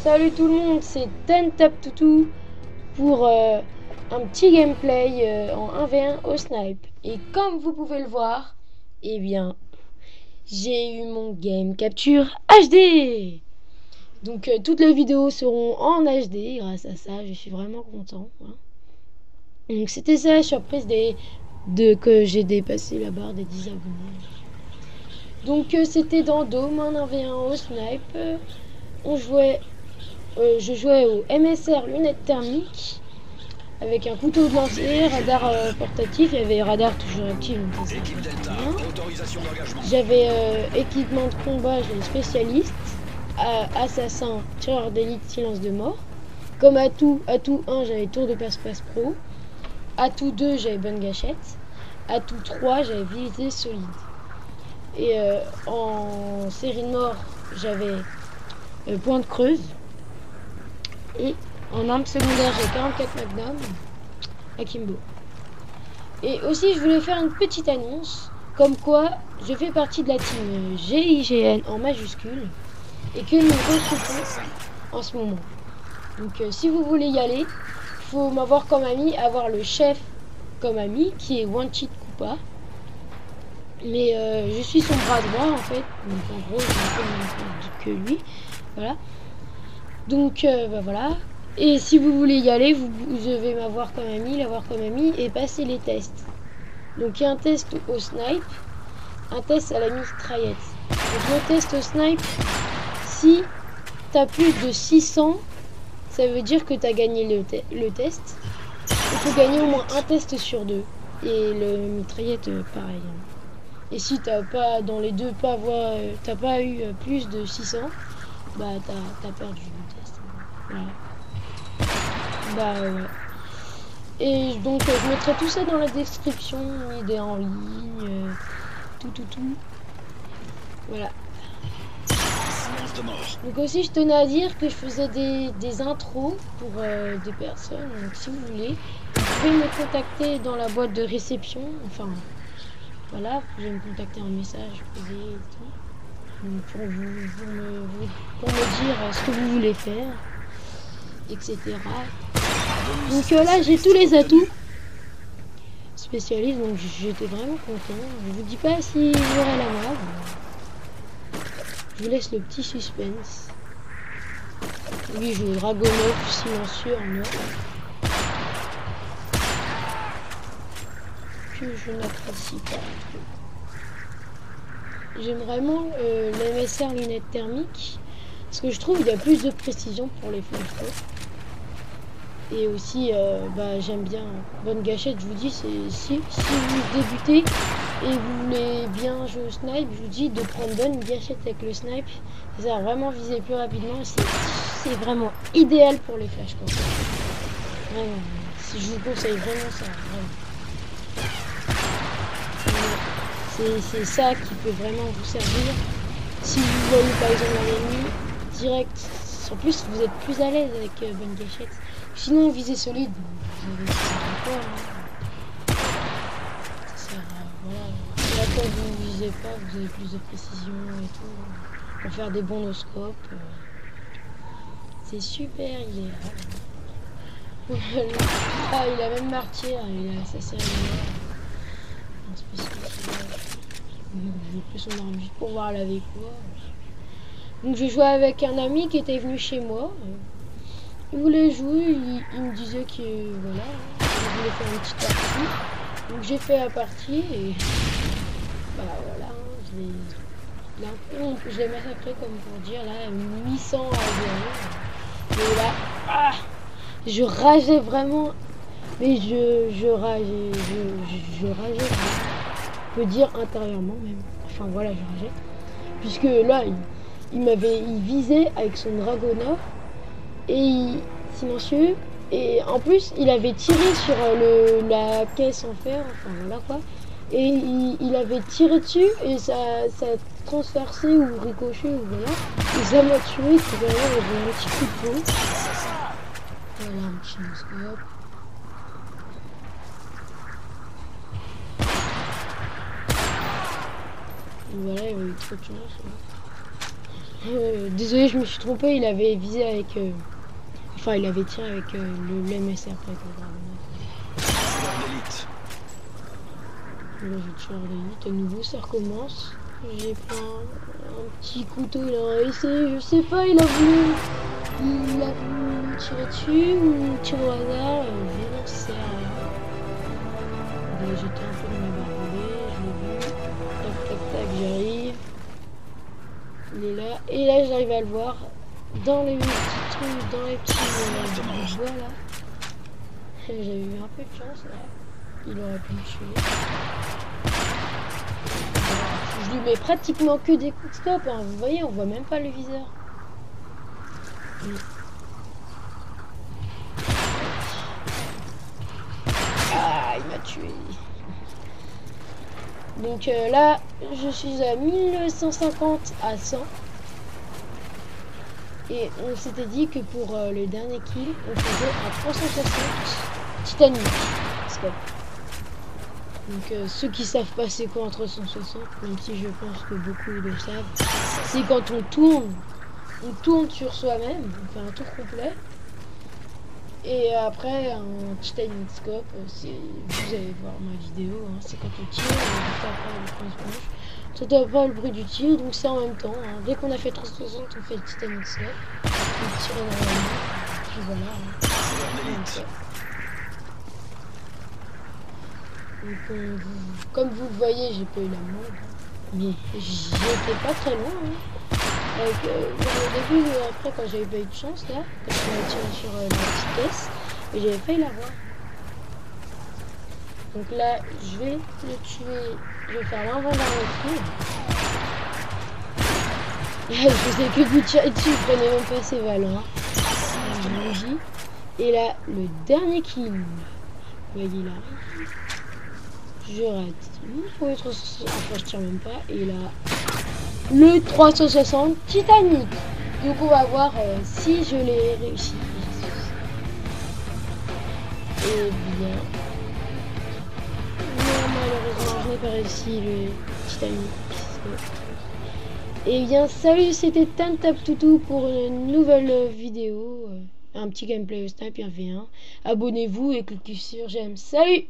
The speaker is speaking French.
Salut tout le monde, c'est TenTapToutou pour un petit gameplay en 1v1 au snipe. Et comme vous pouvez le voir, eh bien, j'ai eu mon game capture HD. Donc toutes les vidéos seront en HD grâce à ça, je suis vraiment content. Hein. Donc c'était ça la surprise que j'ai dépassé la barre des 10 abonnés. Donc c'était dans Dome en 1v1 au snipe. Je jouais au MSR lunettes thermiques avec un couteau de lancer, radar portatif, il y avait radar toujours actif donc ça j'avais équipement de combat, j'avais spécialiste, assassin, tireur d'élite, silence de mort. Comme atout 1 j'avais tour de passe-passe pro, atout 2 j'avais bonne gâchette, atout 3 j'avais visée solide. Et en série de mort j'avais pointe creuse. Et en arme secondaire, j'ai 44 Magnum Akimbo. Et aussi, je voulais faire une petite annonce, comme quoi je fais partie de la team GIGN en majuscule et que nous recrutons en ce moment. Donc, si vous voulez y aller, il faut m'avoir comme ami, avoir le chef comme ami qui est Wanted Koopa. Mais je suis son bras droit en fait, donc en gros, je ne que lui. Voilà. Donc bah voilà. Et si vous voulez y aller, vous devez m'avoir comme ami, l'avoir comme ami et passer les tests. Donc il y a un test au snipe, un test à la mitraillette. Donc le test au snipe, si tu as plus de 600, ça veut dire que tu as gagné le test. Il faut gagner au moins un test sur 2. Et le mitraillette, pareil. Et si t'as pas, dans les deux t'as pas eu plus de 600, bah t'as perdu le test. Voilà. Bah ouais. Et donc je mettrai tout ça dans la description, idées en ligne, tout. Voilà. Donc aussi je tenais à dire que je faisais des intros pour des personnes. Donc si vous voulez, vous pouvez me contacter dans la boîte de réception. Enfin voilà, vous pouvez me contacter en message privé et tout. Donc, pour me dire ce que vous voulez faire, etc. Donc là j'ai tous les atouts spécialistes, donc j'étais vraiment content. Je vous dis pas si j'aurai la mode. Je vous laisse le petit suspense. Oui, je joue Dragonov silencieux en or. Que je n'apprécie pas. J'aime vraiment l'MSR lunettes thermiques parce que je trouve qu'il y a plus de précision pour les flashballs. Et aussi, j'aime bien bonne gâchette. Je vous dis, si vous débutez et vous voulez bien jouer au snipe, je vous dis de prendre bonne gâchette avec le snipe. Ça va vraiment viser plus rapidement. C'est vraiment idéal pour les flashballs. Vraiment, si je vous conseille vraiment ça. Vraiment. C'est ça qui peut vraiment vous servir. Si vous voyez par exemple un ennemi direct, en plus vous êtes plus à l'aise avec bonne gâchette. Sinon visée solide, vous avez voilà. Là quand vous ne visez pas, vous avez plus de précision et tout. Pour faire des bons no-scopes. C'est super idéal. Il a même martyr, il a sa série en spécial. J'ai pris son arme juste pour voir avec quoi. Donc j'ai joué avec un ami qui était venu chez moi. Il voulait jouer, il me disait que voilà, il voulait faire une petite partie. Donc j'ai fait la partie et bah voilà, je l'ai massacré comme pour dire là, 800 à 0. Et là, je rageais vraiment, mais je rageais, je peux dire intérieurement même. Enfin voilà, je rageais. Puisque là, il visait avec son Dragonov et silencieux. Et en plus, il avait tiré sur la caisse en fer, enfin voilà quoi. Et il avait tiré dessus et ça a transpercé ou ricoché ou voilà. Et ça m'a tué, c'est vraiment un petit coup de peau. Voilà un petit scope. Voilà, il y avait eu trop de chance. Désolé, je me suis trompé, il avait visé avec... Enfin, il avait tiré avec le MSR, pas avec le Dragon. Là, je tire d'élite, à nouveau, ça recommence. J'ai pris un petit couteau, il a essayé, je sais pas, il a voulu tirer dessus ou tirer au hasard, je n'en sais rien. J'étais un peu dans la barbelée, je l'ai vu. Tac, tac, tac, j'arrive. Il est là. Et là, j'arrive à le voir dans les petits trucs, dans les petits bois là. J'avais eu un peu de chance là. Il aurait pu me tuer. Je lui mets pratiquement que des coups de scope. Hein. Vous voyez, on voit même pas le viseur. Ah, il m'a tué. Donc là, je suis à 1150 à 100. Et on s'était dit que pour le dernier kill, on faisait à 360 Titanic scope. Donc ceux qui savent pas c'est quoi en 360, même si je pense que beaucoup le savent, c'est quand on tourne sur soi-même, on fait un tour complet. Et après un Titanic scope, vous allez voir ma vidéo, hein, c'est quand on tire, on n'entend pas le bruit du tir, donc c'est en même temps. Hein. Dès qu'on a fait 360, on fait le Titanic scope, on tire dans la main, puis voilà. Hein. Donc, comme vous le voyez, j'ai pas eu la mode, mais j'étais pas très loin. Hein. Au début, après, quand j'avais pas eu de chance, là, quand on a tiré sur la petite caisse, et j'avais failli l'avoir. Donc là, je vais le tuer, je vais faire l'inventaire kill. Je faisais que vous tirer dessus, je prenais même pas ses valeurs. Hein. Et là, le dernier kill, vous voyez là. Je rate. Pour le 360, enfin je tire même pas. Et là, le 360 Titanic. Donc on va voir si je l'ai réussi. Et bien, non, malheureusement, je n'ai pas réussi le Titanic. Et bien, salut, c'était TanTapToutou pour une nouvelle vidéo. Un petit gameplay au snipe 1v1. Abonnez-vous et cliquez sur j'aime. Salut!